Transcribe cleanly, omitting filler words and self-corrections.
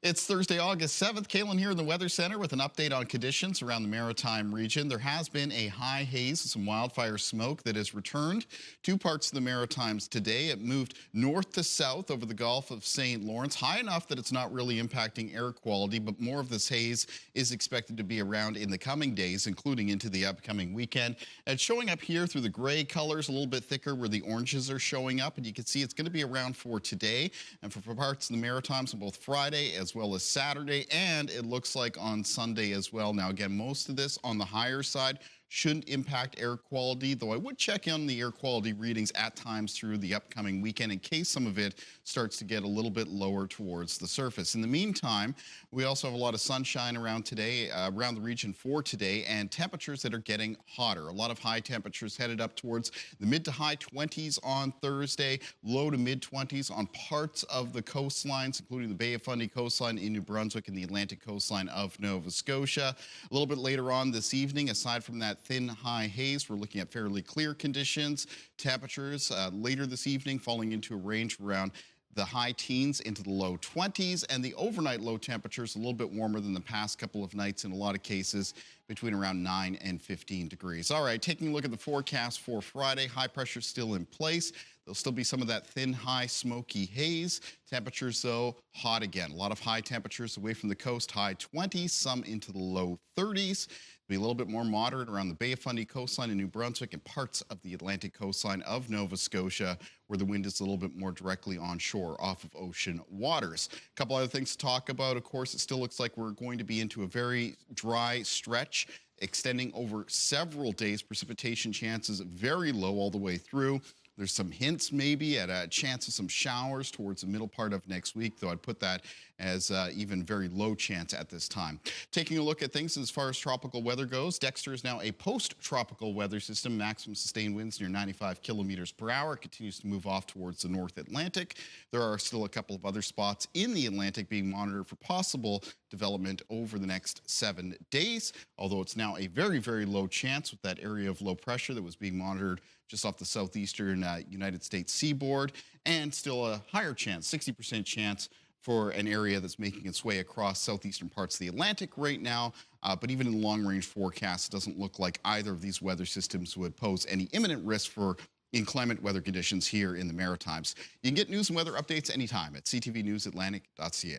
It's Thursday, August 7th. Kalin here in the Weather Center with an update on conditions around the Maritime region. There has been a high haze and some wildfire smoke that has returned to parts of the Maritimes today. It moved north to south over the Gulf of St. Lawrence, high enough that it's not really impacting air quality, but more of this haze is expected to be around in the coming days, including into the upcoming weekend. It's showing up here through the gray colors, a little bit thicker where the oranges are showing up, and you can see it's going to be around for today and for parts of the Maritimes on both Friday as well as Saturday, and it looks like on Sunday as well. Now, again, most of this on the higher side shouldn't impact air quality, though I would check on the air quality readings at times through the upcoming weekend in case some of it starts to get a little bit lower towards the surface. In the meantime, we also have a lot of sunshine around today, around the region for today, and temperatures that are getting hotter. A lot of high temperatures headed up towards the mid to high 20s on Thursday, low to mid 20s on parts of the coastlines, including the Bay of Fundy coastline in New Brunswick and the Atlantic coastline of Nova Scotia. A little bit later on this evening, aside from that thin high haze, we're looking at fairly clear conditions. Temperatures later this evening falling into a range around the high teens into the low 20s, and the overnight low temperatures a little bit warmer than the past couple of nights in a lot of cases, between around 9 and 15 degrees. All right, taking a look at the forecast for Friday, high pressure still in place. There'll still be some of that thin, high, smoky haze. Temperatures, though, hot again. A lot of high temperatures away from the coast, high 20s, some into the low 30s. Be a little bit more moderate around the Bay of Fundy coastline in New Brunswick and parts of the Atlantic coastline of Nova Scotia, where the wind is a little bit more directly onshore off of ocean waters. A couple other things to talk about. Of course, it still looks like we're going to be into a very dry stretch extending over several days. Precipitation chances very low all the way through. There's some hints maybe at a chance of some showers towards the middle part of next week, though I'd put that as even very low chance at this time. Taking a look at things as far as tropical weather goes, Dexter is now a post-tropical weather system. Maximum sustained winds near 95 kilometers per hour. Continues to move off towards the North Atlantic. There are still a couple of other spots in the Atlantic being monitored for possible development over the next 7 days, although it's now a very, very low chance with that area of low pressure that was being monitored just off the southeastern United States seaboard, and still a higher chance, 60% chance for an area that's making its way across southeastern parts of the Atlantic right now. But even in the long-range forecast, it doesn't look like either of these weather systems would pose any imminent risk for inclement weather conditions here in the Maritimes. You can get news and weather updates anytime at ctvnewsatlantic.ca.